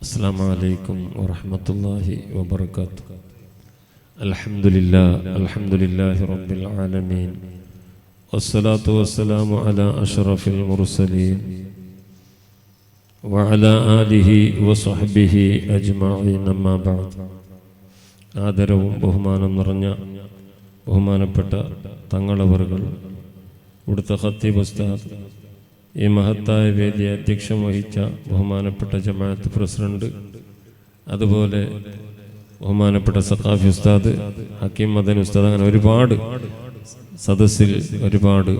അസ്സലാമു അലൈക്കും വറഹ്മത്തുള്ളാഹി വബറകാതുഹു. അൽഹംദുലില്ലാഹി റബ്ബിൽ ആലമീൻ വസ്സലാത്തു വസ്സലാമു അലാ അഷ്റഫിൽ മുർസലീൻ വഅലാ ആലിഹി വസ്വഹ്ബിഹി അജ്മഈൻ. അമ്മാ ബഅദ്. ആദരവും ബഹുമാനം നിറഞ്ഞ ബഹുമാനപ്പെട്ട തങ്ങളവറുകൾ, ഇവിടുത്തെ ഖത്തീബ് ഉസ്താദ്, ഈ മഹത്തായ വേദിയെ അധ്യക്ഷം വഹിച്ച ബഹുമാനപ്പെട്ട ജമാഅത്ത് പ്രസിഡന്റ്, അതുപോലെ ബഹുമാനപ്പെട്ട സഖാഫി ഉസ്താദ്, ഹക്കീം മദനി ഉസ്താദ്, അങ്ങനെ ഒരുപാട് സദസ്സിൽ, ഒരുപാട്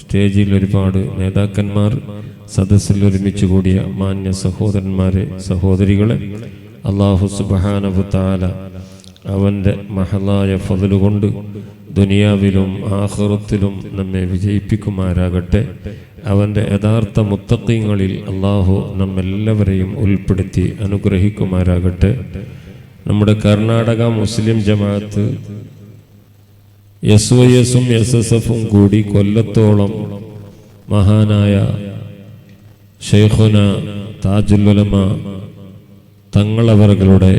സ്റ്റേജിൽ ഒരുപാട് നേതാക്കന്മാർ, സദസ്സിൽ ഒരുമിച്ച് കൂടിയ മാന്യ സഹോദരന്മാരെ, സഹോദരികളെ, അല്ലാഹു സുബ്ഹാനഹു വ തആല അവൻ്റെ മഹലായ ഫضل കൊണ്ട് ദുനിയാവിലും ആഖിറത്തിലും നമ്മെ വിജയിപ്പിക്കുമാരാകട്ടെ. അവൻ്റെ യഥാർത്ഥ മുത്തഖീങ്ങളിൽ അള്ളാഹു നമ്മെല്ലാവരെയും ഉൾപ്പെടുത്തി അനുഗ്രഹിക്കുമാരാകട്ടെ. നമ്മുടെ കർണാടക മുസ്ലിം ജമാഅത്ത് SYS-ഉം SSF-ഉം കൂടി കൊല്ലത്തോളം മഹാനായ ശൈഖുന താജുൽ ഉലമ തങ്ങളവറുകളുടെ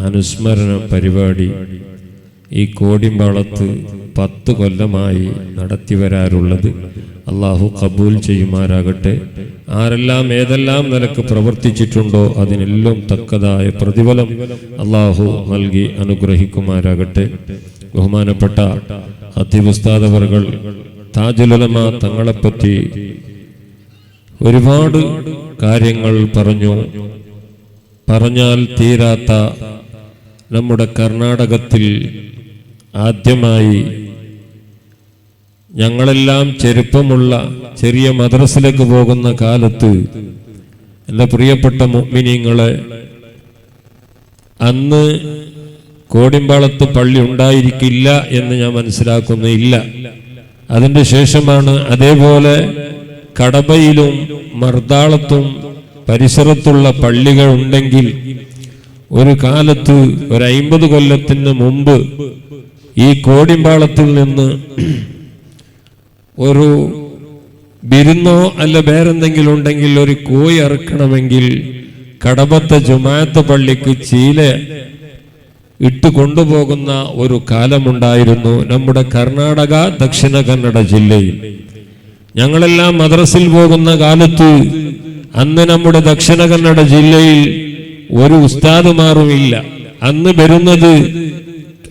അനുസ്മരണ പരിപാടി ഈ കോടിമ്പാളത്ത് 10 കൊല്ലമായി നടത്തിവരാറുള്ളത്. അള്ളാഹു കബൂൽ ചെയ്യുമാരാകട്ടെ. ആരെല്ലാം ഏതെല്ലാം നിലക്ക് പ്രവർത്തിച്ചിട്ടുണ്ടോ അതിനെല്ലാം തക്കതായ പ്രതിഫലം അള്ളാഹു നൽകി അനുഗ്രഹിക്കുമാരാകട്ടെ. ബഹുമാനപ്പെട്ട ഖത്തീബ് ഉസ്താദ് അവറുകൾ താജുൽ ഉലമ തങ്ങളെപ്പറ്റി ഒരുപാട് കാര്യങ്ങൾ പറഞ്ഞു. പറഞ്ഞാൽ തീരാത്ത, നമ്മുടെ കർണാടകത്തിൽ ആദ്യമായി ഞങ്ങളെല്ലാം ചെറുപ്പമുള്ള ചെറിയ മദ്രസയിലേക്ക് പോകുന്ന കാലത്ത്, എൻ്റെ പ്രിയപ്പെട്ട മുഅ്മിനീങ്ങളെ, അന്ന് കോടിമ്പാളത്ത് പള്ളി ഉണ്ടായിരിക്കില്ല എന്ന് ഞാൻ മനസ്സിലാക്കുന്നില്ല. അതിൻ്റെ ശേഷമാണ് അതേപോലെ കടബയിലും മർദാളത്തും പരിസരത്തുള്ള പള്ളികൾ ഉണ്ടെങ്കിൽ, ഒരു കാലത്ത് ഒരു 50 കൊല്ലത്തിന് മുമ്പ് ഈ കോടിമ്പാളത്തിൽ നിന്ന് ഒരു ബിരുന്നോ അല്ല വേറെന്തെങ്കിലും ഉണ്ടെങ്കിൽ ഒരു കോഴി അറുക്കണമെങ്കിൽ കടബത്തെ ജുമാഅത്ത് പള്ളിക്ക് ചീല ഇട്ട് കൊണ്ടുപോകുന്ന ഒരു കാലമുണ്ടായിരുന്നു നമ്മുടെ കർണാടക ദക്ഷിണ കന്നഡ ജില്ലയിൽ. ഞങ്ങളെല്ലാം മദ്രസയിൽ പോകുന്ന കാലത്ത് അന്ന് നമ്മുടെ ദക്ഷിണ കന്നഡ ജില്ലയിൽ ഒരു ഉസ്താദുമാറുമില്ല. അന്ന് വരുന്നത്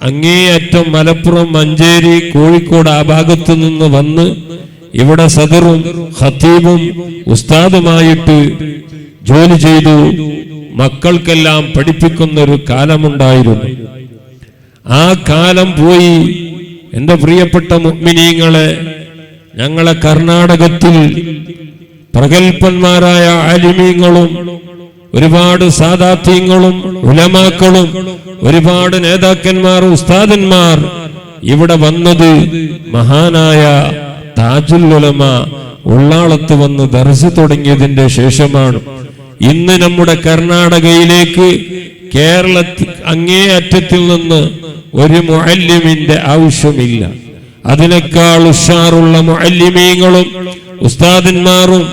അങ്ങേയറ്റം മലപ്പുറം, മഞ്ചേരി, കോഴിക്കോട് ആ ഭാഗത്തു നിന്ന് വന്ന് ഇവിടെ സദറും ഖത്തീബും ഉസ്താദുമായിട്ട് ജോലി ചെയ്തു മക്കൾക്കെല്ലാം പഠിപ്പിക്കുന്ന ഒരു കാലമുണ്ടായിരുന്നു. ആ കാലം പോയി. എൻ്റെ പ്രിയപ്പെട്ട മുഅ്മിനീങ്ങളെ, ഞങ്ങളെ കർണാടകത്തിൽ പ്രഗൽഭന്മാരായ ആലിമീങ്ങളും ഒരുപാട് സാദാത്യങ്ങളും ഉലമാക്കളും ഒരുപാട് നേതാക്കന്മാർ, ഉസ്താദന്മാർ ഇവിടെ വന്നത് മഹാനായ താജുൽ ഉലമ ഉള്ളാളത്ത് വന്ന് ദർസ് തുടങ്ങിയതിന്റെ ശേഷമാണ്. ഇന്ന് നമ്മുടെ കർണാടകയിലേക്ക് കേരളത്തിൽ അങ്ങേ അറ്റത്തിൽ നിന്ന് ഒരു മുഅല്ലിമിന്റെ ആവശ്യമില്ല. അതിനേക്കാൾ ഉഷാറുള്ള മുഅല്ലിമീങ്ങളും ഉസ്താദന്മാരും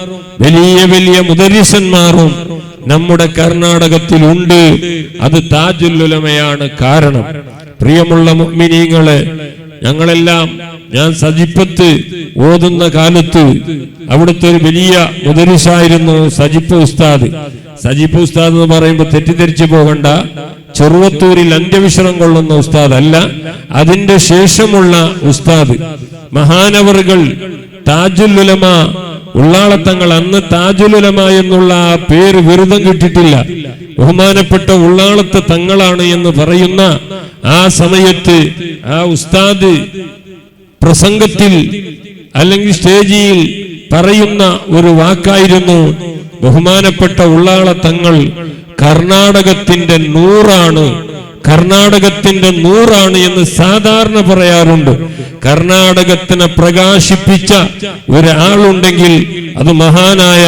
വലിയ വലിയ മുദരിസന്മാരും നമ്മുടെ കർണാടകത്തിലുണ്ട്. അത് താജുൽ ഉലമയാണ് കാരണം. പ്രിയമുള്ള മുഅ്മിനീങ്ങളെ, ഞങ്ങളെല്ലാം, ഞാൻ സജിപ്പത്ത് ഓതുന്ന കാലത്ത് അവിടുത്തെ ഒരു വലിയ മുദരിസായിരുന്നു സജിപ്പ് ഉസ്താദ്. സജിപ്പ് ഉസ്താദ് എന്ന് പറയുമ്പോൾ തെറ്റിദ്ധരിച്ചു പോകണ്ട, ചെറുവത്തൂരിൽ അന്ത്യവിശ്രം കൊള്ളുന്ന ഉസ്താദ് അല്ല, അതിന്റെ ശേഷമുള്ള ഉസ്താദ്. മഹാനവറുകൾ താജുൽ ഉലമ ഉള്ളാളത്തങ്ങൾ, അന്ന് താജുൽ ഉലമ എന്നുള്ള ആ പേര് വെറുതെ കിട്ടിയിട്ടില്ല. ബഹുമാനപ്പെട്ട ഉള്ളാളത്തെ തങ്ങളാണ് എന്ന് പറയുന്ന ആ സമയത്ത് ആ ഉസ്താദ് പ്രസംഗത്തിൽ അല്ലെങ്കിൽ സ്റ്റേജിൽ പറയുന്ന ഒരു വാക്കായിരുന്നു, ബഹുമാനപ്പെട്ട ഉള്ളാളത്തങ്ങൾ കർണാടകത്തിന്റെ നൂറാണ്, കർണാടകത്തിന്റെ നൂറാണ് എന്ന് സാധാരണ പറയാറുണ്ട്. കർണാടകത്തിനെ പ്രകാശിപ്പിച്ച ഒരാളുണ്ടെങ്കിൽ അത് മഹാനായ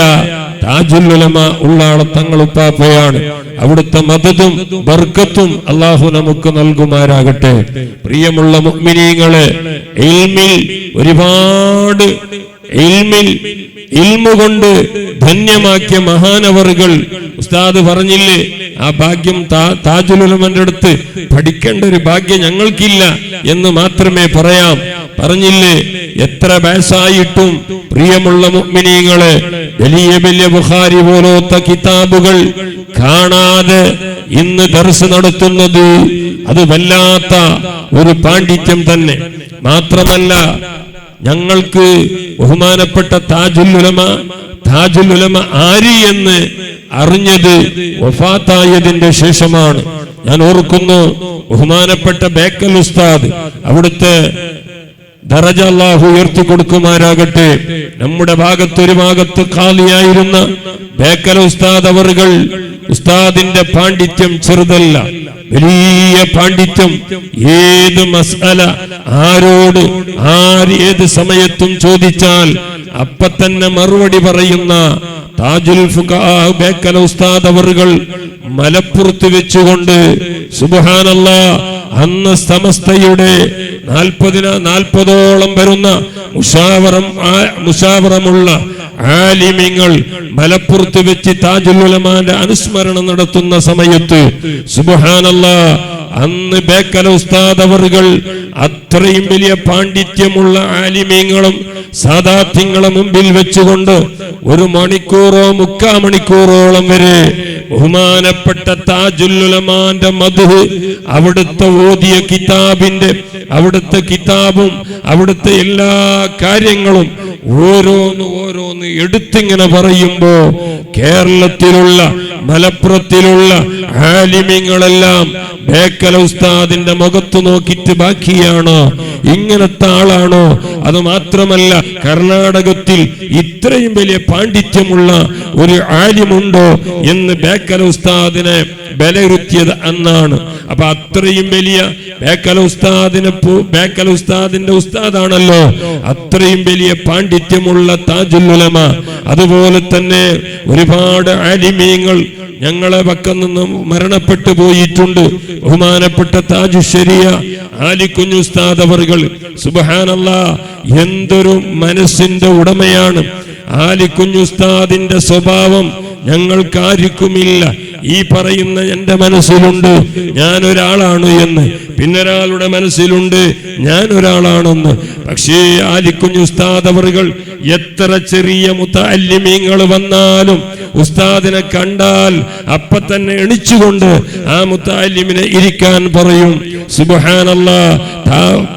താജുൽ ഉലമ ഉള്ളാളത്തങ്ങൾ ഉപ്പാപ്പയാണ്. അവിടുത്തെ മദദും ബർക്കത്തും അള്ളാഹു നമുക്ക് നൽകുമാരാകട്ടെ. പ്രിയമുള്ള മുഅ്മിനീങ്ങളെ, ഇൽമിൽ ഒരുപാട് ഇൽമു കൊണ്ട് ധന്യമാക്കിയ മഹാനവറുകൾ ഉസ്താദ് പറഞ്ഞില്ലേ, ആ ഭാഗ്യം താജുൽ ഉലമന്റെ അടുത്ത് പഠിക്കേണ്ട ഒരു ഭാഗ്യം ഞങ്ങൾക്കില്ല എന്ന് മാത്രമേ പറയാം. പറഞ്ഞില്ലേ, എത്ര വയസ്സായിട്ടും പ്രിയമുള്ള മുഅ്മിനീങ്ങളെ, വലിയ വലിയ ബുഖാരി പോലത്തെ കിതാബുകൾ കാണാതെ ഇന്ന് ദർസ് നടത്തുന്നത് അത് വല്ലാത്ത ഒരു പാണ്ഡിത്യം തന്നെ. മാത്രമല്ല, ഞങ്ങൾക്ക് ബഹുമാനപ്പെട്ട താജുൽ ഉലമ ആര് എന്ന് അറിഞ്ഞത് വഫാത്തായതിന്റെ ശേഷമാണ്. ഞാൻ ഓർക്കുന്നു, ബഹുമാനപ്പെട്ട ബേക്കൽ ഉസ്താദ്, അവിടുത്തെ ദറജ അല്ലാഹു ഉയർത്തി കൊടുക്കുമാരാകട്ടെ, നമ്മുടെ ഭാഗത്തൊരു ഭാഗത്ത് ഖാലിയായിരുന്ന ബേക്കൽ ഉസ്താദ് അവറുകൾ, ഉസ്താദിന്റെ പാണ്ഡിത്യം ചെറുതല്ല, വലിയ പാണ്ഡിത്യം. ഏത് മസ്അല ആരോട് ഏത് സമയത്തും ചോദിച്ചാൽ അപ്പ തന്നെ മറുപടി പറയുന്ന താജുൽ ഫുഖഹാ ബേക്കൽ ഉസ്താദ് അവറുകൾ മലപ്പുറത്ത് വെച്ചുകൊണ്ട് സുബ്ഹാനല്ലാഹ് അന്ന് സമസ്തയുടെ 40ഓളം വരുന്ന മുശാവറമുള്ള ആലിമീങ്ങൾ മലപ്പുറത്ത് വെച്ച് താജുൽ ഉലമാന്റെ അനുസ്മരണം നടത്തുന്ന സമയത്ത് സുബ്ഹാനല്ലാഹ് അന്ന് ബേക്കൽ ഉസ്താദ് അവറുകൾ അത്രയും വലിയ പാണ്ഡിത്യമുള്ള ആലിമീങ്ങളും സാദാത്യങ്ങളെ മുമ്പിൽ വെച്ചുകൊണ്ട് 1 മണിക്കൂറോ 3/4 മണിക്കൂറോളം വരെ ബഹുമാനപ്പെട്ട താജുൽ ഉലമാന്റെ മദ്ഹ്, അവിടുത്തെ ഓതിയ അവിടുത്തെ കിതാബും അവിടുത്തെ എല്ലാ കാര്യങ്ങളും ഓരോന്ന് എടുത്തിങ്ങനെ പറയുമ്പോ കേരളത്തിലുള്ള മലപ്പുറത്തിലുള്ള ആലിമീങ്ങളെല്ലാം ബേക്കൽ ഉസ്താദിന്റെ മുഖത്ത് നോക്കിയിട്ട് ബാക്കിയാണോ, ഇങ്ങനത്തെ ആളാണോ? അത് മാത്രമല്ല, കർണാടകത്തിൽ ഇത്രയും വലിയ പാണ്ഡിത്യമുള്ള ഒരു ആലിമുണ്ടോ എന്ന് ബേക്കൽ ഉസ്താദിനെ വിലയിരുത്തിയത് അന്നാണ്. അപ്പൊ അത്രയും വലിയ ബേക്കൽ ഉസ്താദിന്റെ ഉസ്താദാണല്ലോ, അത്രയും വലിയ പാണ്ഡിത്യമുള്ള താജുൽ ഉലമ. അതുപോലെ തന്നെ ഒരുപാട് ആലിമീങ്ങൾ ഞങ്ങളെ പക്കം നിന്ന് മരണപ്പെട്ടു പോയിട്ടുണ്ട്. ബഹുമാനപ്പെട്ട താജു ശരിയ ആലിക്കുഞ്ഞ് ഉസ്താദ് അവറുകൾ, സുബ്ഹാനല്ലാഹ്, എന്തൊരു മനസ്സിന്റെ ഉടമയാണ്. ആലിക്കുഞ്ഞ് ഉസ്താദിന്റെ സ്വഭാവം ഞങ്ങൾക്കാർക്കുമില്ല. ഈ പറയുന്ന എന്റെ മനസ്സിലുണ്ട് ഞാനൊരാളാണ് എന്ന്, പിന്നൊരാളുടെ മനസ്സിലുണ്ട് ഞാനൊരാളാണെന്ന്. പക്ഷേ ആലിക്കുഞ്ഞ് ഉസ്താദ് അവറുകൾ എത്ര ചെറിയ മുതഅല്ലിമീങ്ങൾ വന്നാലും ഉസ്താദിനെ കണ്ടാൽ അപ്പ തന്നെ എണിച്ചുകൊണ്ട് ആ മുതഅല്ലിമിനെ ഇരിക്കാൻ പറയും. സുബ്ഹാനല്ലാഹ്,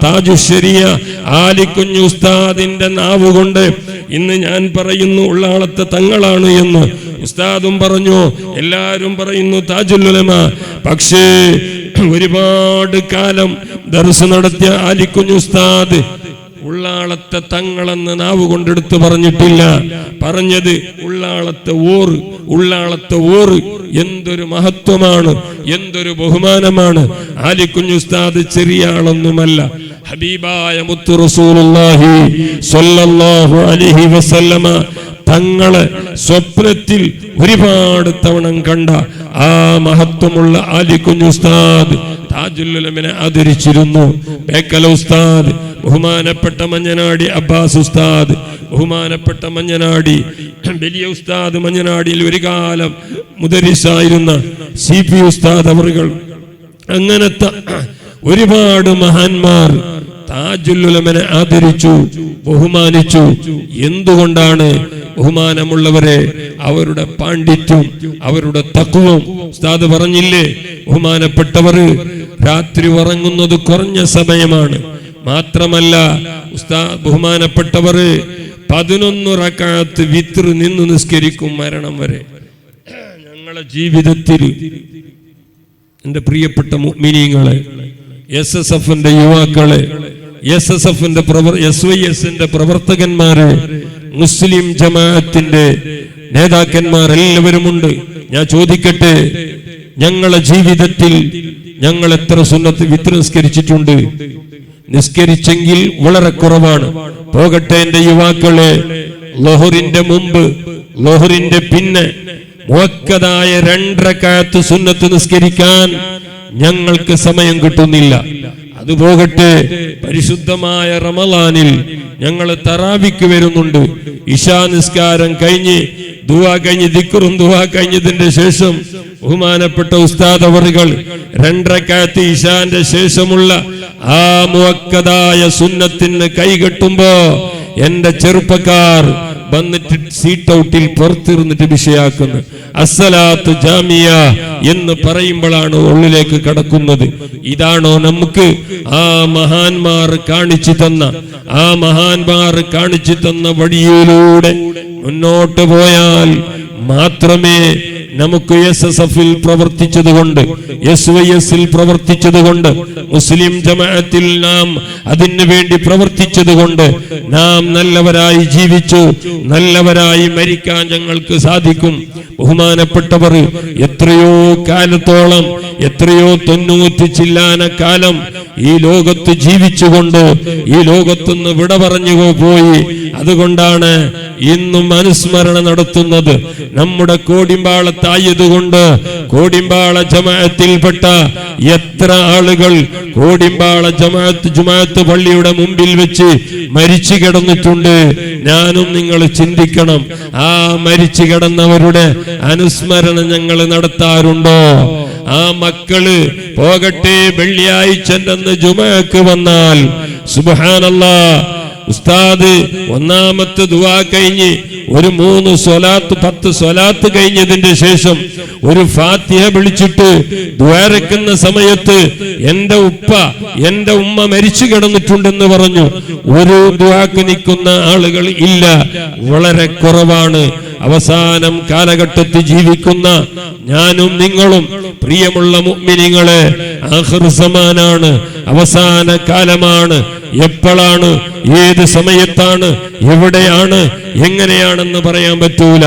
താജു ശരിയ ആലിക്കുഞ്ഞ് ഉസ്താദിന്റെ നാവ് കൊണ്ട് ഇന്ന് ഞാൻ പറയുന്നു ഉള്ളാളത്തെ തങ്ങളാണ് എന്ന്. ഉസ്താദും പറഞ്ഞു, എല്ലാരും പറയുന്നു താജുൽ ഉലമ. പക്ഷേ ഒരുപാട് കാലം ദർസ് നടത്തിയ ആലിക്കുഞ്ഞ് ഉസ്താദ് ഉള്ളാളത്തെ തങ്ങളെന്ന് നാവ് കൊണ്ടെടുത്ത് പറഞ്ഞിട്ടില്ല. പറഞ്ഞത് ഉള്ളാളത്തെ ഓറ്. എന്തൊരു മഹത്വമാണ്, എന്തൊരു ബഹുമാനമാണ്. ആലിക്കുഞ്ഞ് ഉസ്താദ് ചെറിയ ആളൊന്നുമല്ല. ഹബീബായ മുത്തു റസൂലുള്ളാഹി സ്വല്ലല്ലാഹു അലൈഹി വസല്ലമ തങ്ങളെ സ്വപ്നത്തിൽ ഒരുപാട് തവണ കണ്ട ആ മഹത്വമുള്ള ആലിക്കുഞ്ഞ് ഉസ്താദ് താജുൽ ഉലമനെ ആദരിച്ചിരുന്നു. ബേക്കൽ ഉസ്താദ്, ബഹുമാനപ്പെട്ട മഞ്ഞനാടി അബ്ബാസ് ഉസ്താദ്, ബഹുമാനപ്പെട്ട മഞ്ഞനാടി വലിയ ഉസ്താദ്, മഞ്ഞനാടിയിൽ ഒരു കാലം മുദരിസായിരുന്ന CP ഉസ്താദ് അവറുകൾ, അങ്ങനത്തെ ഒരുപാട് മഹാന്മാർ താജുൽ ഉലമനെ ആദരിച്ചു, ബഹുമാനിച്ചു. എന്തുകൊണ്ടാണ്? ബഹുമാനമുള്ളവരെ, അവരുടെ പാണ്ഡിത്യം, അവരുടെ തഖ്വയും. ഉസ്താദ് പറഞ്ഞില്ലേ, ബഹുമാനപ്പെട്ടവർ രാത്രി ഉറങ്ങുന്നത് കുറഞ്ഞ സമയമാണ്. മാത്രമല്ല ബഹുമാനപ്പെട്ടവർ 11 റക്അത്ത് വിത്ർ നിന്ന് നിസ്കരിക്കും മരണം വരെ. ഞങ്ങളുടെ ജീവിതത്തിൽ എന്റെ പ്രിയപ്പെട്ട മുഅ്മിനീങ്ങളെ, SSFന്റെ യുവാക്കളെ, SSFന്റെ SYSന്റെ പ്രവർത്തകന്മാരെ, മുസ്ലിം ജമാഅത്തിന്റെ നേതാക്കന്മാർ എല്ലാവരുമുണ്ട്. ഞാൻ ചോദിക്കട്ടെ, ഞങ്ങളുടെ ജീവിതത്തിൽ ഞങ്ങൾ എത്ര സുന്നത്ത് വിത്ർ നിസ്കരിച്ചിട്ടുണ്ട്? നിസ്കരിച്ചെങ്കിൽ വളരെ കുറവാണ്. പോകട്ടെ എന്റെ യുവാക്കളെ, ലോഹറിന്റെ മുമ്പ്, ലോഹറിന്റെ പിന്നെ മുഅക്കദായ 2 റക്അത്ത് സുന്നത്ത് നിസ്കരിക്കാൻ ഞങ്ങൾക്ക് സമയം കിട്ടുന്നില്ല. അതുപോകട്ടെ, പരിശുദ്ധമായ റമളാനിൽ ഞങ്ങൾ തറാവിക്ക് വരുന്നുണ്ട്. ഇശാ നിസ്കാരം കഴിഞ്ഞ് ദുആ കഴിഞ്ഞ് ദിക്റും ദുആ കഴിഞ്ഞതിന്റെ ശേഷം ബഹുമാനപ്പെട്ട ഉസ്താദ് അവറുകൾ 2 റക്അത്ത് ഇശാന്റെ ശേഷമുള്ള ആ മുഅക്കദായ സുന്നത്തിന് കൈകെട്ടുമ്പോ എന്റെ ചെറുപ്പക്കാർ വന്നിട്ട് സീറ്റ് ഔട്ടിൽ പുറത്തിരുന്നിട്ട് വിഷയാക്കുന്നു. അസ്സലാത്തു ജാമിയ എന്ന് പറയുമ്പോഴാണ് ഉള്ളിലേക്ക് കടക്കുന്നത്. ഇതാണോ നമുക്ക് ആ മഹാന്മാർ കാണിച്ചു തന്ന വഴിയിലൂടെ മുന്നോട്ട് പോയാൽ മാത്രമേ നമുക്ക് SSFൽ പ്രവർത്തിച്ചതുകൊണ്ട്, SYSൽ പ്രവർത്തിച്ചതുകൊണ്ട്, മുസ്ലിം ജമാഅത്തിൽ നാം അതിനു വേണ്ടി പ്രവർത്തിച്ചതുകൊണ്ട് നാം നല്ലവരായി ജീവിച്ചു, നല്ലവരായി മരിക്കാൻ ഞങ്ങൾക്ക് സാധിക്കും. ബഹുമാനപ്പെട്ടവർ എത്രയോ കാലത്തോളം, എത്രയോ 90 ചില്ലാന കാലം ഈ ലോകത്ത് ജീവിച്ചുകൊണ്ട് ഈ ലോകത്തുനിന്ന് വിട പറഞ്ഞു പോയി. അതുകൊണ്ടാണ് ഇന്നും അനുസ്മരണ നടത്തുന്നത്. നമ്മുടെ കോടിമ്പാളത്തായതുകൊണ്ട് കോടിമ്പാള ജമാഅത്തിൽപ്പെട്ട എത്ര ആളുകൾ കോടിമ്പാള ജമാഅത്ത് പള്ളിയുടെ മുമ്പിൽ വെച്ച് മരിച്ചു കിടന്നിട്ടുണ്ട്. ഞാനും നിങ്ങൾ ചിന്തിക്കണം, ആ മരിച്ചു കിടന്നവരുടെ അനുസ്മരണം ഞങ്ങൾ നടത്താറുണ്ടോ? ആ മക്കള് പോകട്ടെ, വെള്ളിയാഴ്ച ജുമഅക്ക് വന്നാൽ സുബ്ഹാനല്ലാഹ്, ഉസ്താദ് ഒന്നാമത്തെ ദുആ കഴിഞ്ഞ് ഒരു 3 സ്വലാത്ത് 10 സ്വലാത്ത് കഴിഞ്ഞതിന്റെ ശേഷം ഒരു ഫാത്തിഹ വിളിച്ചിട്ട് ദുആരക്കുന്ന സമയത്ത് എന്റെ ഉമ്മ മരിച്ചു കിടന്നിട്ടുണ്ടെന്ന് പറഞ്ഞു. ഒരു ദുആക്ക് നിൽക്കുന്ന ആളുകൾ ഇല്ല, വളരെ കുറവാണ്. അവസാനം കാലഘട്ടത്തിൽ ജീവിക്കുന്ന ഞാനും നിങ്ങളും പ്രിയമുള്ള മുഅ്മിനീങ്ങളെ, ആഖിർ സമാനാണ്, അവസാന കാലമാണ്. എപ്പോഴാണ്, ഏത് സമയത്താണ്, എവിടെയാണ്, എങ്ങനെയാണെന്ന് പറയാൻ പറ്റൂല.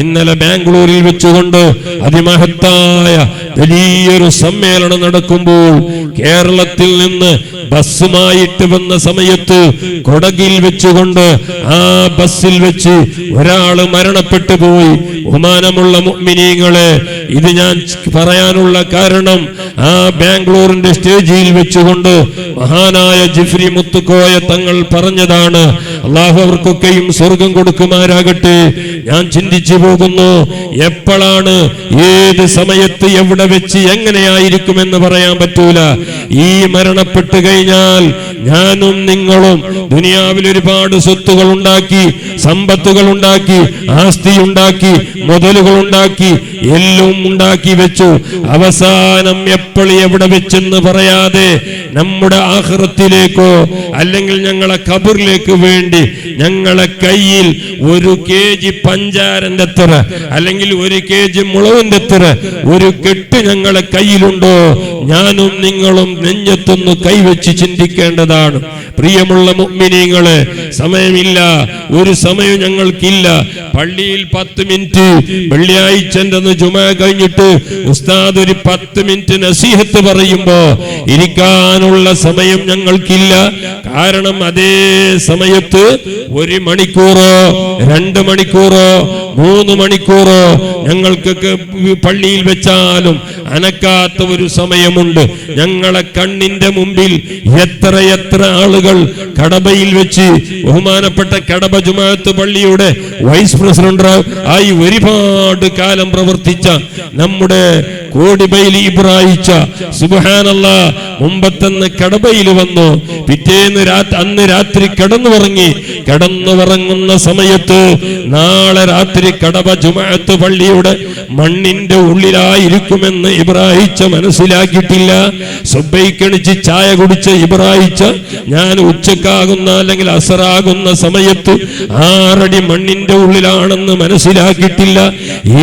ഇന്നലെ ബാംഗ്ലൂരിൽ വെച്ചുകൊണ്ട് അതിമഹത്തായ വലിയൊരു സമ്മേളനം നടക്കുമ്പോൾ കേരളത്തിൽ നിന്ന് ബസ്സുമായിട്ട് വന്ന സമയത്ത് കൊടകിൽ വെച്ചുകൊണ്ട് ആ ബസ്സിൽ വെച്ച് ഒരാൾ മരണപ്പെട്ടു പോയി. ബഹുമാനമുള്ള മുഅ്മിനീങ്ങളെ, ഇത് ഞാൻ പറയാനുള്ള കാരണം ആ ബാംഗ്ലൂരിന്റെ സ്റ്റേജിൽ വെച്ചുകൊണ്ട് മഹാനായ ജിഫ്രി മുത്തുക്കോയ തങ്ങൾ പറഞ്ഞതാണ്. അല്ലാഹു അവർക്കൊക്കെയും സ്വർഗം കൊടുക്കുമാരാകട്ടെ. ഞാൻ ചിന്തിച്ചു പോകുന്നു, എപ്പോഴാണ്, ഏത് സമയത്ത്, എവിടെ വെച്ച്, എങ്ങനെയായിരിക്കുമെന്ന് പറയാൻ പറ്റൂല. ഈ മരണപ്പെട്ടു കഴിഞ്ഞാൽ ഞാനും നിങ്ങളും ദുനിയാവിൽ ഒരുപാട് സ്വത്തുകൾ ഉണ്ടാക്കി, സമ്പത്തുകൾ ഉണ്ടാക്കി, ആസ്തി ഉണ്ടാക്കി, മുതലുകൾ ഉണ്ടാക്കി, എല്ലാം ഉണ്ടാക്കി വെച്ചു. അവസാനം എപ്പോൾ എവിടെ വെച്ചെന്ന് പറയാതെ നമ്മുടെ ആഖിറത്തിലേക്കോ അല്ലെങ്കിൽ ഞങ്ങളെ ഖബറിലേക്ക് വേണ്ടി ഞങ്ങളെ കയ്യിൽ 1 kg പഞ്ചാരന്റെ എത്ര അല്ലെങ്കിൽ 1 kg മുളവിന്റെ എത്ര ഒരു കെട്ട് ഞങ്ങളെ കയ്യിലുണ്ടോ? ഞാനും നിങ്ങളും നെഞ്ഞത്തൊന്ന് കൈവച്ച് ചിന്തിക്കേണ്ടതാണ്. പ്രിയമുള്ള മുഅ്മിനീങ്ങളെ, സമയമില്ല, ഒരു സമയം ഞങ്ങൾക്കില്ല. പള്ളിയിൽ 10 മിനിറ്റ് വെള്ളിയാഴ്ച ജുമാ കഴിഞ്ഞിട്ട് ഉസ്താദ് ഒരു 10 മിനിറ്റ് നസീഹത്ത് പറയുമ്പോ ഇരിക്കാനുള്ള സമയം ഞങ്ങൾക്കില്ല. കാരണം അതേ സമയത്ത് 1 മണിക്കൂറോ 2 മണിക്കൂറോ 3 മണിക്കൂറോ ഞങ്ങൾക്കൊക്കെ പള്ളിയിൽ വെച്ചാലും അനക്കാത്ത ഒരു സമയമുണ്ട്. ഞങ്ങളെ കണ്ണിന്റെ മുമ്പിൽ എത്ര ആളുകൾ കടബയിൽ വെച്ച് ബഹുമാനപ്പെട്ട കടബ ജുമാഅത്ത് പള്ളിയുടെ വൈസ് പ്രസിഡന്റ് ആയി ഒരുപാട് കാലം പ്രവർത്തിച്ച നമ്മുടെ കോടിബൈലി ഇബ്രാഹിച്ച സുബ്ഹാനല്ലാഹ് മുമ്പത്തെന്ന് കടബയിൽ വന്നു. പിറ്റേന്ന് അന്ന് രാത്രി കിടന്നുറങ്ങുന്ന സമയത്ത് നാളെ രാത്രി കടബ ജുമാഅത്ത് പള്ളിയുടെ മണ്ണിന്റെ ഉള്ളിലായിരിക്കുമെന്ന് ഇബ്രാഹിച്ച മനസ്സിലാക്കിയിട്ടില്ല. സുബ്ബൈക്കണിച്ച് ചായ കുടിച്ച ഇബ്രാഹിച്ച ഞാൻ ഉച്ചക്കാകുന്ന അല്ലെങ്കിൽ അസറാകുന്ന സമയത്ത് 6 അടി മണ്ണിന്റെ ഉള്ളിലാണെന്ന് മനസ്സിലാക്കിയിട്ടില്ല.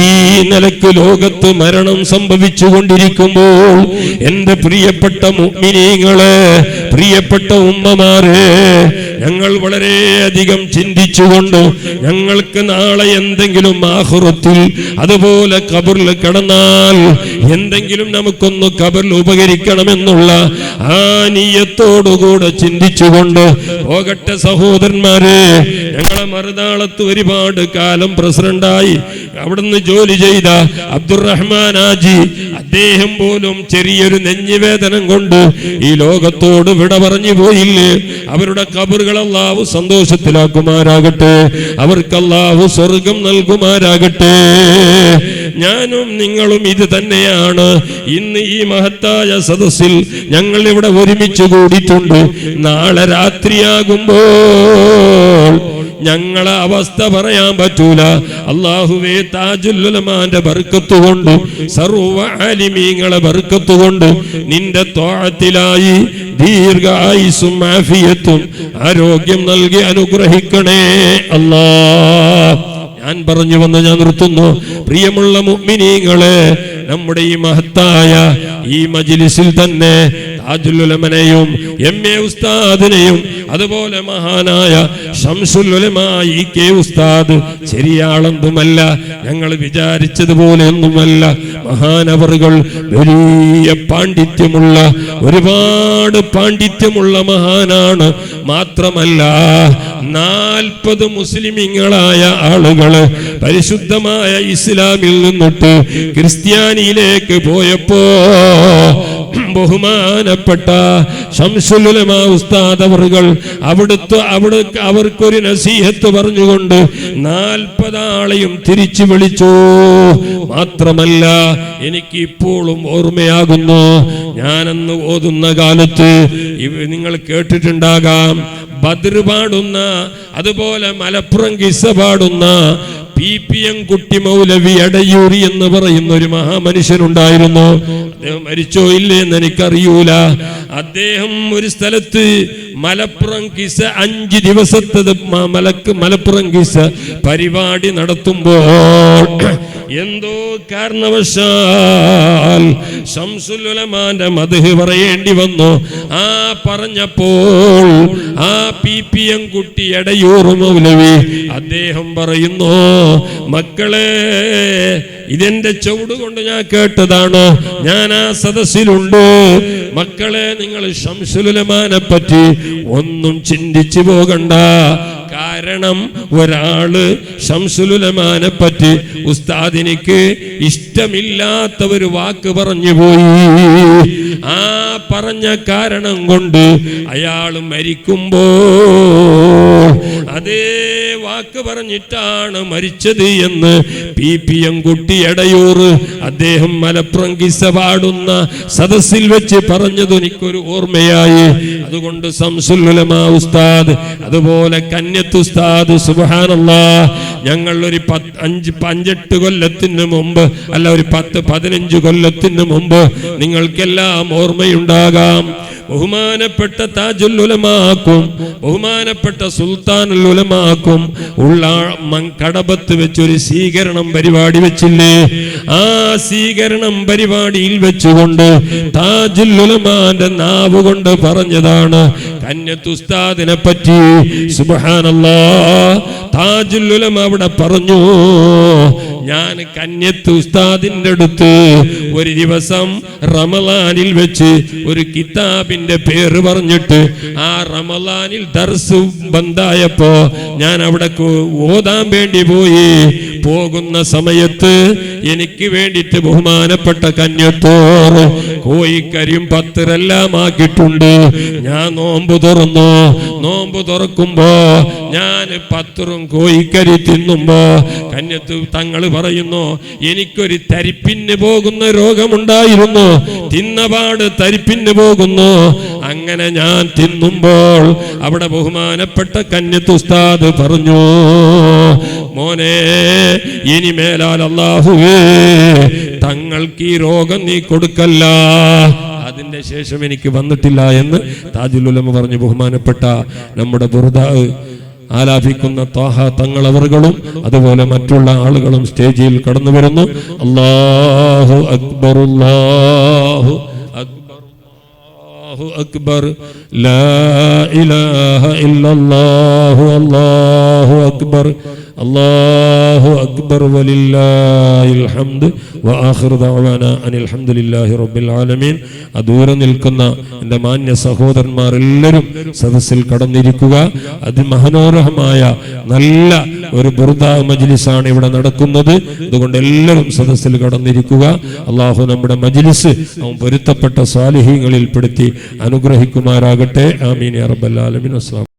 ഈ നിലക്ക് ലോകത്ത് മരണം സംഭവിച്ചുകൊണ്ടിരിക്കുമ്പോൾ എന്റെ പ്രിയപ്പെട്ട മുഅ്മിനീങ്ങളെ, പ്രിയപ്പെട്ട ഉമ്മമാരെ, ഞങ്ങൾ വളരെയധികം ചിന്തിച്ചുകൊണ്ട് ഞങ്ങൾക്ക് നാളെ എന്തെങ്കിലും ആഖിറത്തിൽ അതുപോലെ ഖബറിൽ കിടന്നാൽ എന്തെങ്കിലും നമുക്കൊന്ന് ഖബറിൽ ഉപകരിക്കണമെന്നുള്ള ആ നിയ്യത്തോടുകൂടെ ചിന്തിച്ചുകൊണ്ട് പോകട്ടെ സഹോദരന്മാരെ. ഞങ്ങളെ മറുനാളത്ത് ഒരുപാട് കാലം പ്രസിഡന്റായി അവിടുന്ന് ജോലി ചെയ്ത അബ്ദുറഹ്മാൻ ആജി അദ്ദേഹം പോലും ചെറിയൊരു നെഞ്ഞുവേദനം കൊണ്ട് ഈ ലോകത്തോട് വിട പറഞ്ഞു പോയില്ലേ. അവരുടെ ഖബറുകൾ അല്ലാഹു സന്തോഷത്തിലാക്കുമാരാകട്ടെ, അവർക്ക് അല്ലാഹു സ്വർഗം നൽകുമാരാകട്ടെ. ഞാനും നിങ്ങളും ഇത് തന്നെയാണ്. ഇന്ന് ഈ മഹത്തായ സദസ്സിൽ ഞങ്ങൾ ഇവിടെ ഒരുമിച്ച് കൂടിയിട്ടുണ്ട്. നാളെ രാത്രിയാകുമ്പോൾ ഞങ്ങളെ അവസ്ഥ പറയാൻ പറ്റൂല. അല്ലാഹുവേ, താജുൽ ഉലമാന്റെ ബർക്കത്ത് കൊണ്ട്, സർവ്വ ആലിമീങ്ങളെ ബർക്കത്ത് കൊണ്ട് നിന്റെ ത്വാഅത്തിലായി ദീർഘായുസ്സും ആഫിയത്തും ആരോഗ്യം നൽകി അനുഗ്രഹിക്കണേ അല്ലാഹ്. ഞാൻ പറഞ്ഞു വന്ന് ഞാൻ നിർത്തുന്നു. പ്രിയമുള്ള മുഅ്മിനീങ്ങളെ, നമ്മുടെ ഈ മഹത്തായ ഈ മജ്ലിസിൽ തന്നെ താജുൽ ഉലമനെയും എം.എ. ഉസ്താദിനെയും അതുപോലെ മഹാനായ ശംസുൽ ഉലമാ ഇ.കെ. ഉസ്താദ് ചെറിയാളൊന്നുമല്ല, ഞങ്ങൾ വിചാരിച്ചതുപോലെ ഒന്നുമല്ല. മഹാനവറുകൾ വലിയ പാണ്ഡിത്യമുള്ള, ഒരുപാട് പാണ്ഡിത്യമുള്ള മഹാനാണ്. മാത്രമല്ല 40 മുസ്ലിമീങ്ങളായ ആളുകള് പരിശുദ്ധമായ ഇസ്ലാമിൽ നിന്നിട്ട് ക്രിസ്ത്യാനിയിലേക്ക് പോയപ്പോ ബഹുമാനപ്പെട്ട ശംസുൽ ഉലമാ ഉസ്താദ് അവറുകൾ അവർക്കൊരു നസീഹത്ത് പറഞ്ഞുകൊണ്ട് 40 ആളെയും തിരിച്ചു വിളിച്ചു. മാത്രമല്ല, എനിക്ക് ഇപ്പോഴും ഓർമ്മയാകുന്നു, ഞാനന്ന് ഓതുന്ന കാലത്ത് നിങ്ങൾ കേട്ടിട്ടുണ്ടാകാം, ബദ്ർ പാടുന്ന അതുപോലെ മലപ്പുറം കിസ്സ പാടുന്ന പി.എം. കുട്ടി മൗലവി എടയൂരി എന്ന് പറയുന്ന ഒരു മഹാമനുഷ്യനുണ്ടായിരുന്നു. അദ്ദേഹം മരിച്ചോ ഇല്ലേ എന്ന് എനിക്കറിയൂല. അദ്ദേഹം ഒരു സ്ഥലത്ത് മലപ്പുറം കിസ്സ 5 ദിവസത്തെ മലപ്പുറം കിസ്സ പരിപാടി നടത്തുമ്പോൾ എന്തോ കാരണവശാൽ ശംസുൽ ഉലമാന്റെ മദ്ഹ് പറയേണ്ടി വന്നു. ആ പറഞ്ഞപ്പോൾ ആ പി.എം. കുട്ടി എടയൂർ മൗലവി അദ്ദേഹം പറയുന്നു, മക്കളെ, ഇതെന്റെ ചുവട് കൊണ്ട് ഞാൻ കേട്ടതാണ്, ഞാൻ ആ സദസ്സിലുണ്ട്. മക്കളെ, നിങ്ങൾ ശംസുൽ ഉലമാനെ പറ്റി ഒന്നും ചിന്തിച്ചു പോകണ്ട. കാരണം ഒരാള് ശംസുൽ ഉലമാനെ പറ്റി ഉസ്താദിനിക്ക് ഇഷ്ടമില്ലാത്ത ഒരു വാക്ക് പറഞ്ഞു പോയി. ആ പറഞ്ഞ കാരണം കൊണ്ട് അയാൾ മരിക്കുമ്പോൾ അതേ വാക്ക് പറഞ്ഞിട്ടാണ് മരിച്ചത് എന്ന് പി.എം. കുട്ടി എടയൂർ അദ്ദേഹം മലപ്പുറം കിസ്സ പാടുന്ന സദസ്സിൽ വെച്ച് പറഞ്ഞത് എനിക്കൊരു ഓർമ്മയായി. അതുകൊണ്ട് ശംസുൽ ഉലമാ ഉസ്താദ്, അതുപോലെ കന്യത്ത് ഉസ്താദ്, സുബ്ഹാനല്ലാഹ്, ഞങ്ങൾ ഒരു 5-8 കൊല്ലത്തിന് മുമ്പ്, അല്ല ഒരു 10-15 കൊല്ലത്തിന് മുമ്പ് നിങ്ങൾക്കെല്ലാം ഓർമ്മയുണ്ടാകാം, ബഹുമാനപ്പെട്ട താജുൽ ഉലമാക്കും ബഹുമാനപ്പെട്ട സുൽത്താനുൽ ഉലമാക്കും ഉള്ള കടബത്ത് വെച്ചൊരു സ്വീകരണം പരിപാടി വെച്ചില്ലേ? ആ സ്വീകരണം പരിപാടിയിൽ വെച്ചുകൊണ്ട് താജുൽ ഉലമാന്റെ നാവ് കൊണ്ട് പറഞ്ഞതാണ് കന്യത്ത് ഉസ്താദിനെ പറ്റി. സുബ്ഹാനല്ലാഹ്, താജുൽ ഉലമ അവിടെ പറഞ്ഞു, ഞാൻ കന്യത്ത് ഉസ്താദിന്റെ അടുത്ത് ഒരു ദിവസം റമളാനിൽ വെച്ച് ഒരു കിതാബിന്റെ പേര് പറഞ്ഞിട്ട് ആ റമളാനിൽ ദർസ് ബന്ധായപ്പോ ഞാൻ അവിടെ ഓതാൻ വേണ്ടി പോയി. പോകുന്ന സമയത്ത് എനിക്ക് വേണ്ടിയിട്ട് ബഹുമാനപ്പെട്ട കന്യത്തോർ കോഴിക്കരിയും പത്തരെല്ലാം ആക്കിയിട്ടുണ്ട്. ഞാൻ നോമ്പ് തുറന്നു. നോമ്പ് തുറക്കുമ്പോ ഞാൻ പത്തറും കോഴിക്കരി തിന്നുമ്പോ കന്യത്ത് തങ്ങൾ പറയുന്നു, എനിക്കൊരു തരിപ്പിന് പോകുന്ന രോഗമുണ്ടായിരുന്നു, തിന്നപാട് തരിപ്പിന് പോകുന്നു. അങ്ങനെ ഞാൻ തിന്നുമ്പോൾ അവിടെ ബഹുമാനപ്പെട്ട കന്യത്ത് ഉസ്താദ് പറഞ്ഞു, മോനെ, ഇനി മേലാൽ അല്ലാഹുവേ തങ്ങൾക്ക് ഈ രോഗം നീ കൊടുക്കല്ല. അതിന്റെ ശേഷം എനിക്ക് വന്നിട്ടില്ല എന്ന് താജുൽ ഉലമ പറഞ്ഞു. ബഹുമാനപ്പെട്ട നമ്മുടെ ബുർദ ആലാപിക്കുന്ന ത്വാഹ തങ്ങൾ അവറുകളും അതുപോലെ മറ്റുള്ള ആളുകളും സ്റ്റേജിൽ കടന്നു വരുന്നു. അല്ലാഹു അക്ബർ, അല്ലാഹു അക്ബർ, അല്ലാഹു അക്ബർ, ലാ ഇലാഹ ഇല്ലല്ലാഹു, അല്ലാഹു അക്ബർ, അല്ലാഹു അക്ബർ വലില്ലാഹിൽ ഹംദ് വആഖിറു ദഅവാനാ അനിൽ ഹംദുലില്ലാഹി റബ്ബിൽ ആലമീൻ. ദൂരെ നിൽക്കുന്ന എൻ്റെ മാന്യ സഹോദരന്മാർ എല്ലാവരും സദസ്സിൽ കടന്നിരിക്കുക. അതിമനോഹരമായ നല്ല ഒരു ബുർദ മജ്ലിസാണ് ഇവിടെ നടക്കുന്നത്. അതുകൊണ്ട് എല്ലാവരും സദസ്സിൽ കടന്നിരിക്കുക. അള്ളാഹു നമ്മുടെ മജ്ലിസ് അവൻ പൊരുത്തപ്പെട്ട സാലിഹീങ്ങളിൽ പെടുത്തി അനുഗ്രഹിക്കുമാറാകട്ടെ. ആമീൻ യാ റബ്ബൽ ആലമീൻ. അസ്സലാം.